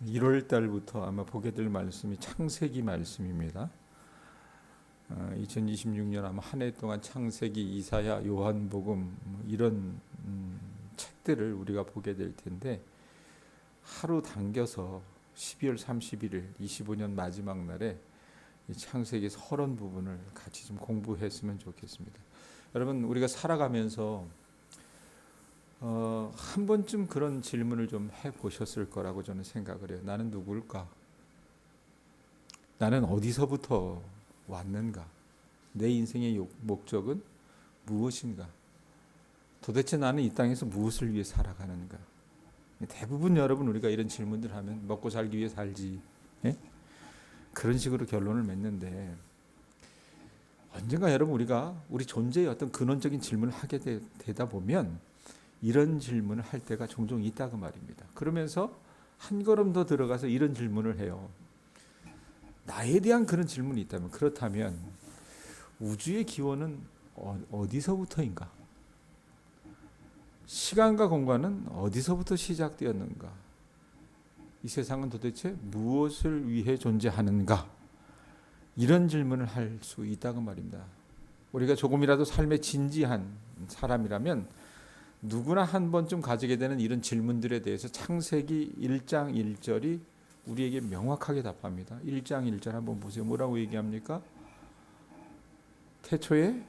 1월 달부터 아마 보게 될 말씀이 창세기 말씀입니다. 2026년 아마 한 해 동안 창세기, 이사야, 요한복음 이런 책들을 우리가 보게 될 텐데, 하루 당겨서 12월 31일 25년 마지막 날에 이 창세기 30 부분을 같이 좀 공부했으면 좋겠습니다. 여러분, 우리가 살아가면서 한 번쯤 그런 질문을 좀 해보셨을 거라고 저는 생각을 해요. 나는 누굴까? 나는 어디서부터 왔는가? 내 인생의 목적은 무엇인가? 도대체 나는 이 땅에서 무엇을 위해 살아가는가? 대부분 여러분, 우리가 이런 질문들 하면 먹고 살기 위해 살지, 예? 그런 식으로 결론을 맺는데, 언젠가 여러분, 우리가 우리 존재의 어떤 근원적인 질문을 하게 되다 보면 이런 질문을 할 때가 종종 있다고 말입니다. 그러면서 한 걸음 더 들어가서 이런 질문을 해요. 나에 대한 그런 질문이 있다면, 그렇다면 우주의 기원은 어디서부터인가? 시간과 공간은 어디서부터 시작되었는가? 이 세상은 도대체 무엇을 위해 존재하는가? 이런 질문을 할 수 있다고 말입니다. 우리가 조금이라도 삶에 진지한 사람이라면 누구나 한 번쯤 가지게 되는 이런 질문들에 대해서 창세기 1장 1절이 우리에게 명확하게 답합니다. 1장 1절 한번 보세요. 뭐라고 얘기합니까? 태초에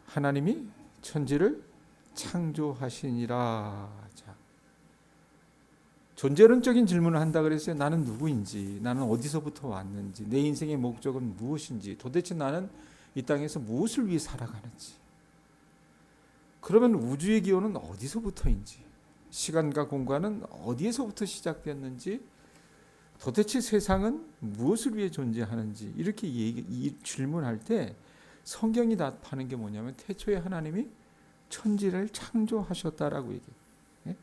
하나님이 천지를 창조하시니라. 자, 존재론적인 질문을 한다 그랬어요. 나는 누구인지, 나는 어디서부터 왔는지, 내 인생의 목적은 무엇인지, 도대체 나는 이 땅에서 무엇을 위해 살아가는지. 그러면 우주의 기원은 어디서부터인지, 시간과 공간은 어디에서부터 시작됐는지, 도대체 세상은 무엇을 위해 존재하는지, 이렇게 질문할 때 성경이 답하는 게 뭐냐면, 태초에 하나님이 천지를 창조하셨다라고 얘기해요. 예?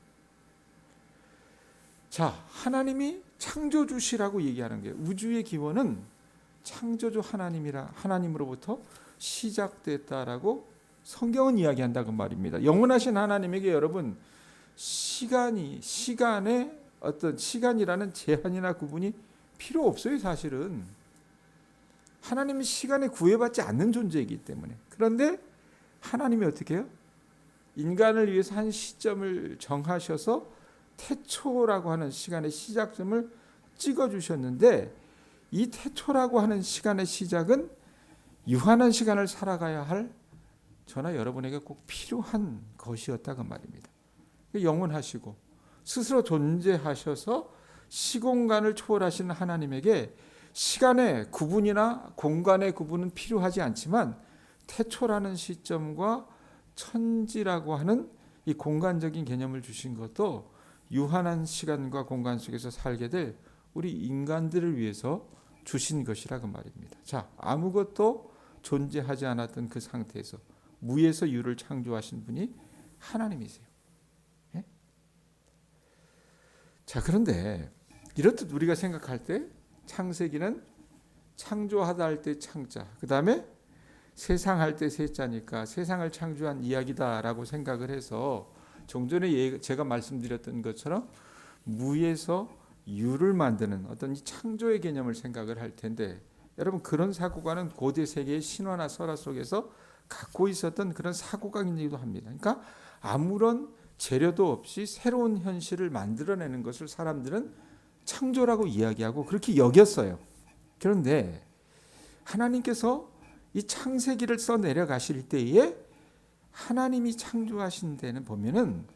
자, 하나님이 창조주시라고 얘기하는 거예요. 우주의 기원은 창조주 하나님으로부터 시작됐다라고 성경은 이야기한다고 말입니다. 영원하신 하나님에게 여러분, 시간의 어떤 시간이라는 제한이나 구분이 필요 없어요. 사실은 하나님은 시간에 구애받지 않는 존재이기 때문에. 그런데 하나님이 어떻게 해요? 인간을 위해서 한 시점을 정하셔서 태초라고 하는 시간의 시작점을 찍어주셨는데, 이 태초라고 하는 시간의 시작은 유한한 시간을 살아가야 할 저나 여러분에게 꼭 필요한 것이었다고 말입니다. 영원하시고 스스로 존재하셔서 시공간을 초월하시는 하나님에게 시간의 구분이나 공간의 구분은 필요하지 않지만, 태초라는 시점과 천지라고 하는 이 공간적인 개념을 주신 것도 유한한 시간과 공간 속에서 살게 될 우리 인간들을 위해서 주신 것이라고 말입니다. 자, 아무것도 존재하지 않았던 그 상태에서 무에서 유를 창조하신 분이 하나님이세요. 예? 자, 그런데 이렇듯 우리가 생각할 때 창세기는 창조하다 할 때 창자, 그 다음에 세상할 때 세자니까 세상을 창조한 이야기다라고 생각을 해서, 종전에 제가 말씀드렸던 것처럼 무에서 유를 만드는 어떤 이 창조의 개념을 생각을 할 텐데, 여러분, 그런 사고관은 고대 세계의 신화나 설화 속에서 갖고 있었던 그런 사고관이기도 합니다. 그러니까 아무런 재료도 없이 새로운 현실을 만들어내는 것을 사람들은 창조라고 이야기하고 그렇게 여겼어요. 그런데 하나님께서 이 창세기를 써 내려가실 때에 하나님이 창조하신 데는 보면은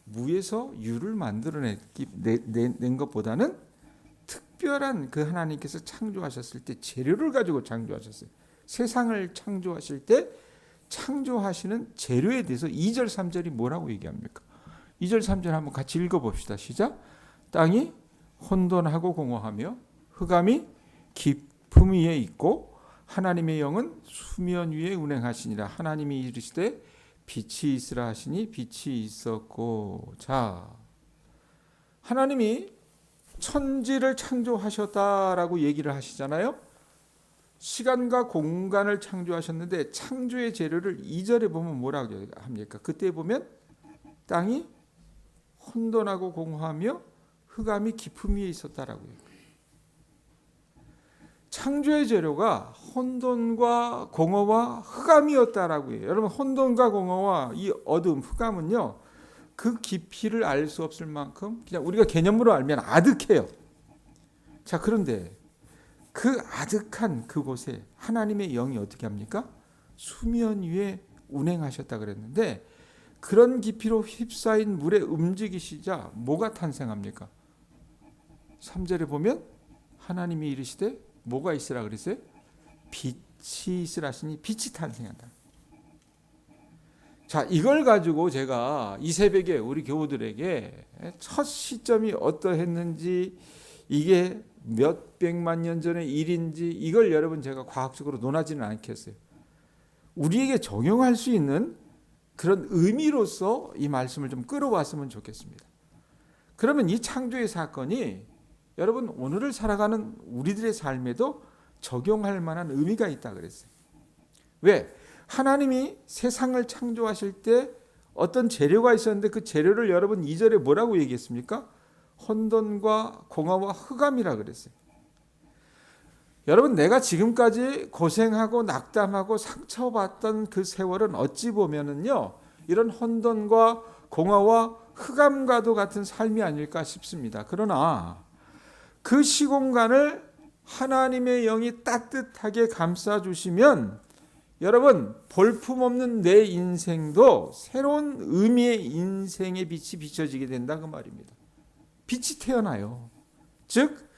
무에서 유를 만들어낸 것보다는 특별한 그 하나님께서 창조하셨을 때 재료를 가지고 창조하셨어요. 세상을 창조하실 때 창조하시는 재료에 대해서 2절 3절이 뭐라고 얘기합니까? 2절 3절 한번 같이 읽어봅시다. 시작. 땅이 혼돈하고 공허하며 흑암이 깊음 위에 있고 하나님의 영은 수면 위에 운행하시니라. 하나님이 이르시되 빛이 있으라 하시니 빛이 있었고. 자, 하나님이 천지를 창조하셨다라고 얘기를 하시잖아요. 시간과 공간을 창조하셨는데, 창조의 재료를 2절에 보면 뭐라고 합니까? 그때 보면 땅이 혼돈하고 공허하며 흑암이 깊음 위에 있었다라고요. 창조의 재료가 혼돈과 공허와 흑암이었다라고 해요. 여러분, 혼돈과 공허와 이 어둠, 흑암은요, 그 깊이를 알 수 없을 만큼 그냥 우리가 개념으로 알면 아득해요. 자, 그런데 그 아득한 그곳에 하나님의 영이 어떻게 합니까? 수면 위에 운행하셨다 그랬는데, 그런 깊이로 휩싸인 물에 움직이시자 뭐가 탄생합니까? 3절에 보면 하나님이 이르시되 뭐가 있으라 그랬어요? 빛이 있으라 하시니 빛이 탄생한다. 자, 이걸 가지고 제가 이 새벽에 우리 교우들에게 첫 시점이 어떠했는지, 이게 몇 백만 년 전의 일인지, 이걸 여러분 제가 과학적으로 논하지는 않겠어요. 우리에게 적용할 수 있는 그런 의미로서 이 말씀을 좀 끌어왔으면 좋겠습니다. 그러면 이 창조의 사건이 여러분 오늘을 살아가는 우리들의 삶에도 적용할 만한 의미가 있다 그랬어요. 왜? 하나님이 세상을 창조하실 때 어떤 재료가 있었는데 그 재료를 여러분 2절에 뭐라고 얘기했습니까? 혼돈과 공허와 흑암이라 그랬어요. 여러분, 내가 지금까지 고생하고 낙담하고 상처받던 그 세월은 어찌 보면은요, 이런 혼돈과 공허와 흑암과도 같은 삶이 아닐까 싶습니다. 그러나 그 시공간을 하나님의 영이 따뜻하게 감싸주시면 여러분, 볼품없는 내 인생도 새로운 의미의 인생의 빛이 비춰지게 된다 그 말입니다. 빛이 태어나요. 즉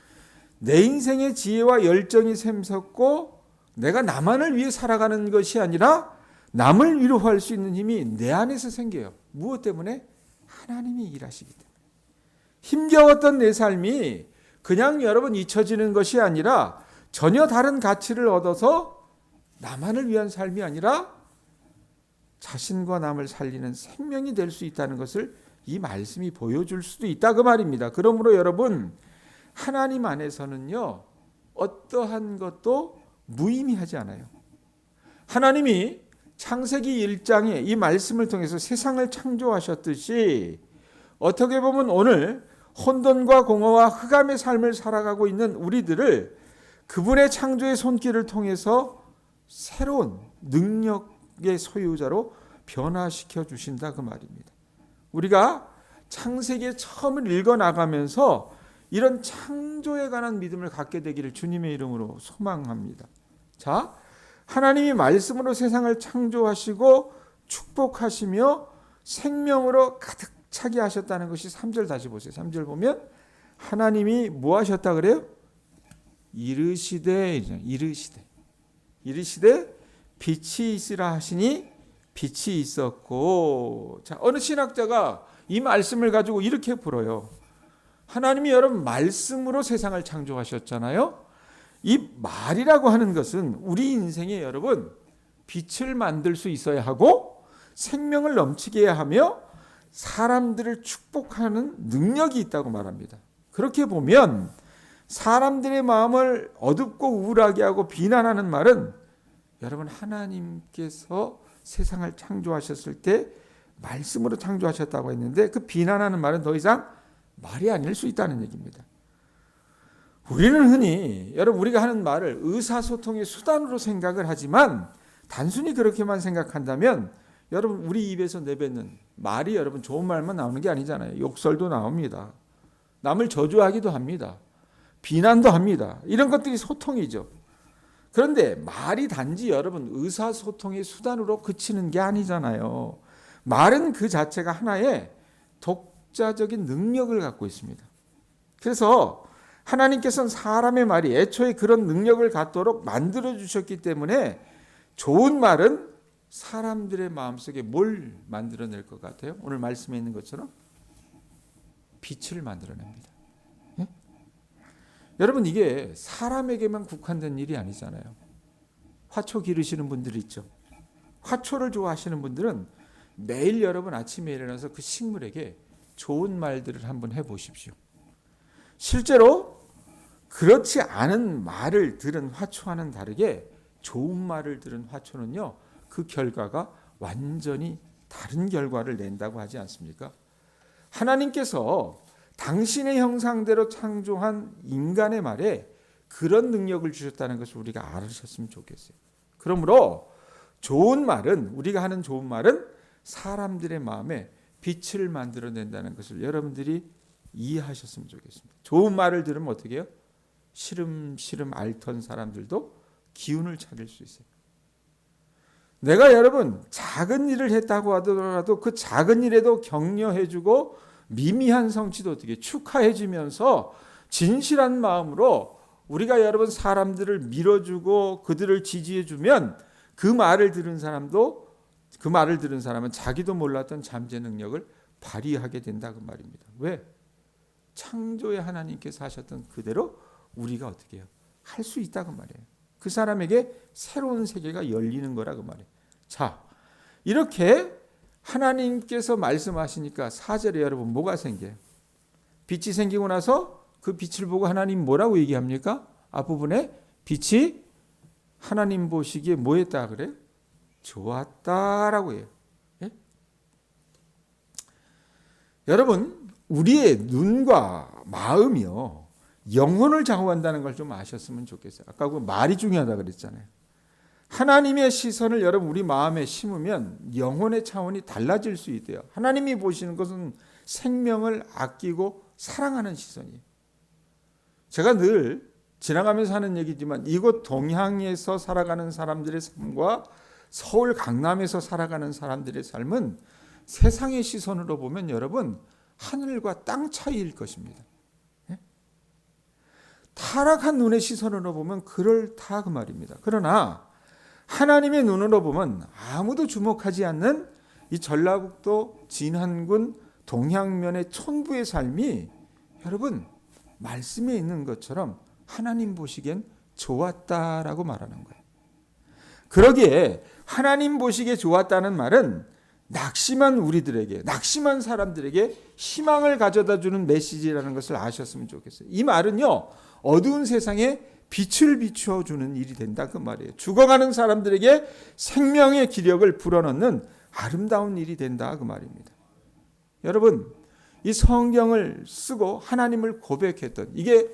내 인생의 지혜와 열정이 샘솟고 내가 나만을 위해 살아가는 것이 아니라 남을 위로할 수 있는 힘이 내 안에서 생겨요. 무엇 때문에? 하나님이 일하시기 때문에. 힘겨웠던 내 삶이 그냥 여러분 잊혀지는 것이 아니라 전혀 다른 가치를 얻어서 나만을 위한 삶이 아니라 자신과 남을 살리는 생명이 될 수 있다는 것을 이 말씀이 보여줄 수도 있다 그 말입니다. 그러므로 여러분, 하나님 안에서는요, 어떠한 것도 무의미하지 않아요. 하나님이 창세기 1장에 이 말씀을 통해서 세상을 창조하셨듯이 어떻게 보면 오늘 혼돈과 공허와 흑암의 삶을 살아가고 있는 우리들을 그분의 창조의 손길을 통해서 새로운 능력의 소유자로 변화시켜 주신다 그 말입니다. 우리가 창세기에 처음을 읽어나가면서 이런 창조에 관한 믿음을 갖게 되기를 주님의 이름으로 소망합니다. 자, 하나님이 말씀으로 세상을 창조하시고 축복하시며 생명으로 가득 차게 하셨다는 것이 3절 다시 보세요. 3절 보면 하나님이 뭐 하셨다 그래요? 이르시되 빛이 있으라 하시니 빛이 있었고. 자, 어느 신학자가 이 말씀을 가지고 이렇게 풀어요. 하나님이 여러분 말씀으로 세상을 창조하셨잖아요. 이 말이라고 하는 것은 우리 인생에 여러분 빛을 만들 수 있어야 하고 생명을 넘치게 하며 사람들을 축복하는 능력이 있다고 말합니다. 그렇게 보면 사람들의 마음을 어둡고 우울하게 하고 비난하는 말은 여러분 하나님께서 세상을 창조하셨을 때 말씀으로 창조하셨다고 했는데 그 비난하는 말은 더 이상 말이 아닐 수 있다는 얘기입니다. 우리는 흔히 여러분 우리가 하는 말을 의사소통의 수단으로 생각을 하지만 단순히 그렇게만 생각한다면 여러분 우리 입에서 내뱉는 말이 여러분 좋은 말만 나오는 게 아니잖아요. 욕설도 나옵니다. 남을 저주하기도 합니다. 비난도 합니다. 이런 것들이 소통이죠. 그런데 말이 단지 여러분 의사소통의 수단으로 그치는 게 아니잖아요. 말은 그 자체가 하나의 독자적인 능력을 갖고 있습니다. 그래서 하나님께서는 사람의 말이 애초에 그런 능력을 갖도록 만들어 주셨기 때문에 좋은 말은 사람들의 마음속에 뭘 만들어낼 것 같아요? 오늘 말씀에 있는 것처럼 빛을 만들어냅니다. 예? 여러분 이게 사람에게만 국한된 일이 아니잖아요. 화초 기르시는 분들이 있죠. 화초를 좋아하시는 분들은 매일 여러분 아침에 일어나서 그 식물에게 좋은 말들을 한번 해보십시오. 실제로 그렇지 않은 말을 들은 화초와는 다르게 좋은 말을 들은 화초는요, 그 결과가 완전히 다른 결과를 낸다고 하지 않습니까? 하나님께서 당신의 형상대로 창조한 인간의 말에 그런 능력을 주셨다는 것을 우리가 알으셨으면 좋겠어요. 그러므로 좋은 말은, 우리가 하는 좋은 말은 사람들의 마음에 빛을 만들어낸다는 것을 여러분들이 이해하셨으면 좋겠습니다. 좋은 말을 들으면 어떻게 해요? 시름시름 앓던 사람들도 기운을 차릴 수 있어요. 내가 여러분 작은 일을 했다고 하더라도 그 작은 일에도 격려해주고 미미한 성취도 어떻게 축하해주면서 진실한 마음으로 우리가 여러분 사람들을 밀어주고 그들을 지지해주면 그 말을 들은 사람은 자기도 몰랐던 잠재 능력을 발휘하게 된다 그 말입니다. 왜? 창조의 하나님께서 하셨던 그대로 우리가 어떻게 해요? 할 수 있다 그 말이에요. 그 사람에게 새로운 세계가 열리는 거라 그 말이에요. 자, 이렇게 하나님께서 말씀하시니까 4절에 여러분 뭐가 생겨요? 빛이 생기고 나서 그 빛을 보고 하나님 뭐라고 얘기합니까? 앞부분에 빛이 하나님 보시기에 뭐 했다 그래요? 좋았다라고 해요. 예? 여러분 우리의 눈과 마음이요 영혼을 좌우한다는 걸 좀 아셨으면 좋겠어요. 아까 그 말이 중요하다 그랬잖아요. 하나님의 시선을 여러분 우리 마음에 심으면 영혼의 차원이 달라질 수 있대요. 하나님이 보시는 것은 생명을 아끼고 사랑하는 시선이에요. 제가 늘 지나가면서 하는 얘기지만 이곳 동향에서 살아가는 사람들의 삶과 서울 강남에서 살아가는 사람들의 삶은 세상의 시선으로 보면 여러분 하늘과 땅 차이일 것입니다. 예? 타락한 눈의 시선으로 보면 그럴다 그 말입니다. 그러나 하나님의 눈으로 보면 아무도 주목하지 않는 이 전라북도 진안군 동향면의 촌부의 삶이 여러분 말씀에 있는 것처럼 하나님 보시기엔 좋았다라고 말하는 거예요. 그러기에 하나님 보시기에 좋았다는 말은 낙심한 우리들에게, 낙심한 사람들에게 희망을 가져다 주는 메시지라는 것을 아셨으면 좋겠어요. 이 말은요, 어두운 세상에 빛을 비추어 주는 일이 된다 그 말이에요. 죽어가는 사람들에게 생명의 기력을 불어넣는 아름다운 일이 된다 그 말입니다. 여러분, 이 성경을 쓰고 하나님을 고백했던, 이게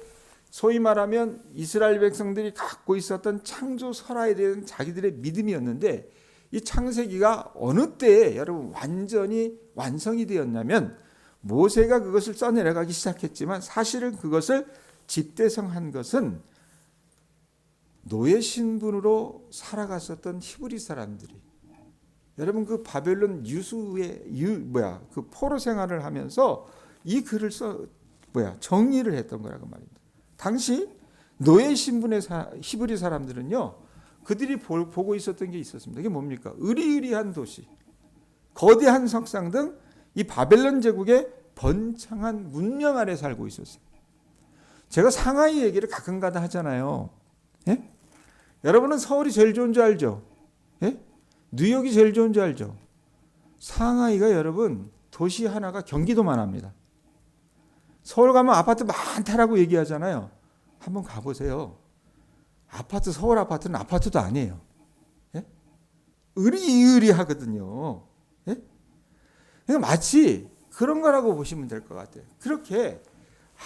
소위 말하면 이스라엘 백성들이 갖고 있었던 창조 설화에 대한 자기들의 믿음이었는데, 이 창세기가 어느 때에 여러분 완전히 완성이 되었냐면 모세가 그것을 써내려가기 시작했지만 사실은 그것을 집대성한 것은 노예 신분으로 살아갔었던 히브리 사람들이, 여러분 그 바벨론 유수의 그 포로 생활을 하면서 이 글을 정리를 했던 거라고 말입니다. 당시 노예 신분의 히브리 사람들은요, 그들이 보고 있었던 게 있었습니다. 이게 뭡니까? 으리으리한 도시, 거대한 석상 등 이 바벨론 제국의 번창한 문명 아래 살고 있었어요. 제가 상하이 얘기를 가끔가다 하잖아요. 예? 여러분은 서울이 제일 좋은 줄 알죠? 예? 뉴욕이 제일 좋은 줄 알죠? 상하이가 여러분 도시 하나가 경기도만 합니다. 서울 가면 아파트 많다라고 얘기하잖아요. 한번 가보세요. 아파트, 서울 아파트는 아파트도 아니에요. 예? 으리으리하거든요. 예? 마치 그런 거라고 보시면 될 것 같아요. 그렇게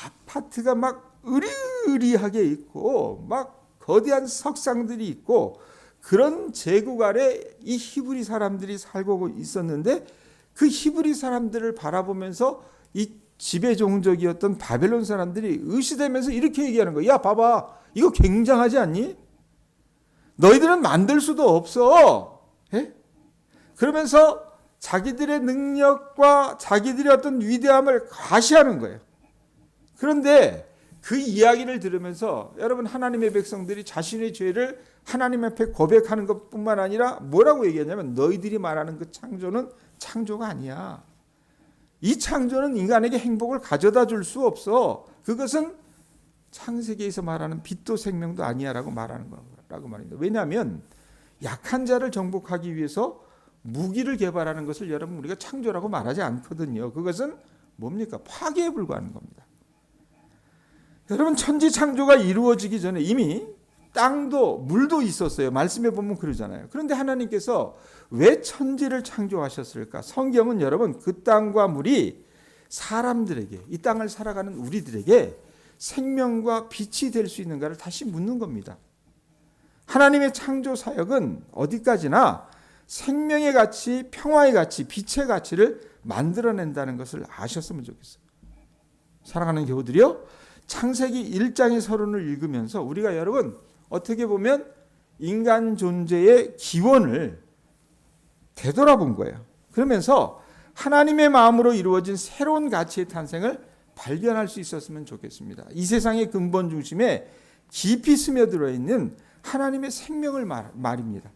아파트가 막 으리으리하게 있고 막 거대한 석상들이 있고 그런 제국 아래 이 히브리 사람들이 살고 있었는데, 그 히브리 사람들을 바라보면서 이 지배 종족이었던 바벨론 사람들이 의시되면서 이렇게 얘기하는 거예요. 야, 봐봐, 이거 굉장하지 않니? 너희들은 만들 수도 없어. 예? 그러면서 자기들의 능력과 자기들의 어떤 위대함을 과시하는 거예요. 그런데 그 이야기를 들으면서 여러분 하나님의 백성들이 자신의 죄를 하나님 앞에 고백하는 것뿐만 아니라 뭐라고 얘기하냐면, 너희들이 말하는 그 창조는 창조가 아니야. 이 창조는 인간에게 행복을 가져다 줄 수 없어. 그것은 창세기에서 말하는 빛도 생명도 아니야라고 말하는 거라고 말입니다. 왜냐하면 약한 자를 정복하기 위해서 무기를 개발하는 것을 여러분 우리가 창조라고 말하지 않거든요. 그것은 뭡니까? 파괴에 불과한 겁니다. 여러분 천지 창조가 이루어지기 전에 이미 땅도 물도 있었어요. 말씀에 보면 그러잖아요. 그런데 하나님께서 왜 천지를 창조하셨을까? 성경은 여러분 그 땅과 물이 사람들에게, 이 땅을 살아가는 우리들에게 생명과 빛이 될 수 있는가를 다시 묻는 겁니다. 하나님의 창조 사역은 어디까지나 생명의 가치, 평화의 가치, 빛의 가치를 만들어낸다는 것을 아셨으면 좋겠어요. 사랑하는 교우들이요, 창세기 1장의 서론을 읽으면서 우리가 여러분 어떻게 보면 인간 존재의 기원을 되돌아본 거예요. 그러면서 하나님의 마음으로 이루어진 새로운 가치의 탄생을 발견할 수 있었으면 좋겠습니다. 이 세상의 근본 중심에 깊이 스며들어 있는 하나님의 생명을 말입니다.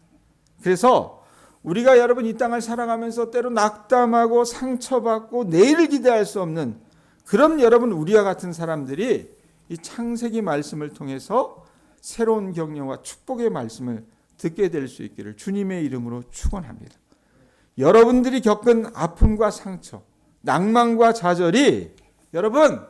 그래서 우리가 여러분 이 땅을 살아가면서 때로 낙담하고 상처받고 내일을 기대할 수 없는 그런 여러분 우리와 같은 사람들이 이 창세기 말씀을 통해서 새로운 격려와 축복의 말씀을 듣게 될 수 있기를 주님의 이름으로 축원합니다. 여러분들이 겪은 아픔과 상처, 낭만과 좌절이 여러분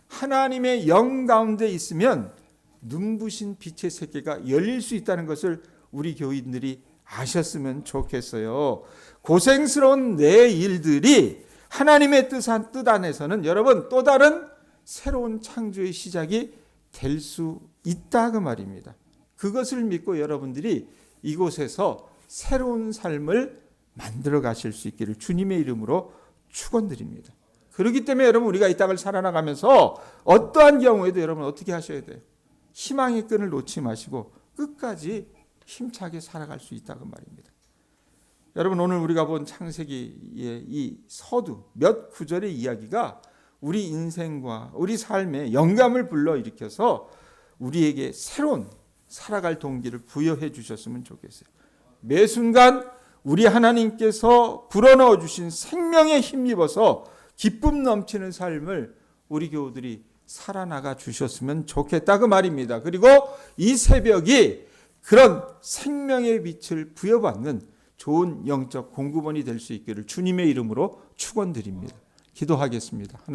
하나님의 영 가운데 있으면 눈부신 빛의 세계가 열릴 수 있다는 것을 우리 교인들이 아셨으면 좋겠어요. 고생스러운 내 일들이 하나님의 뜻 안에서는 여러분 또 다른 새로운 창조의 시작이 될 수 있다 그 말입니다. 그것을 믿고 여러분들이 이곳에서 새로운 삶을 만들어 가실 수 있기를 주님의 이름으로 축원드립니다. 그렇기 때문에 여러분 우리가 이 땅을 살아나가면서 어떠한 경우에도 여러분 어떻게 하셔야 돼요? 희망의 끈을 놓지 마시고 끝까지 힘차게 살아갈 수 있다 그 말입니다. 여러분 오늘 우리가 본 창세기의 이 서두 몇 구절의 이야기가 우리 인생과 우리 삶에 영감을 불러일으켜서 우리에게 새로운 살아갈 동기를 부여해 주셨으면 좋겠어요. 매 순간 우리 하나님께서 불어넣어 주신 생명에 힘입어서 기쁨 넘치는 삶을 우리 교우들이 살아나가 주셨으면 좋겠다 그 말입니다. 그리고 이 새벽이 그런 생명의 빛을 부여받는 좋은 영적 공급원이 될 수 있기를 주님의 이름으로 축원드립니다. 기도하겠습니다.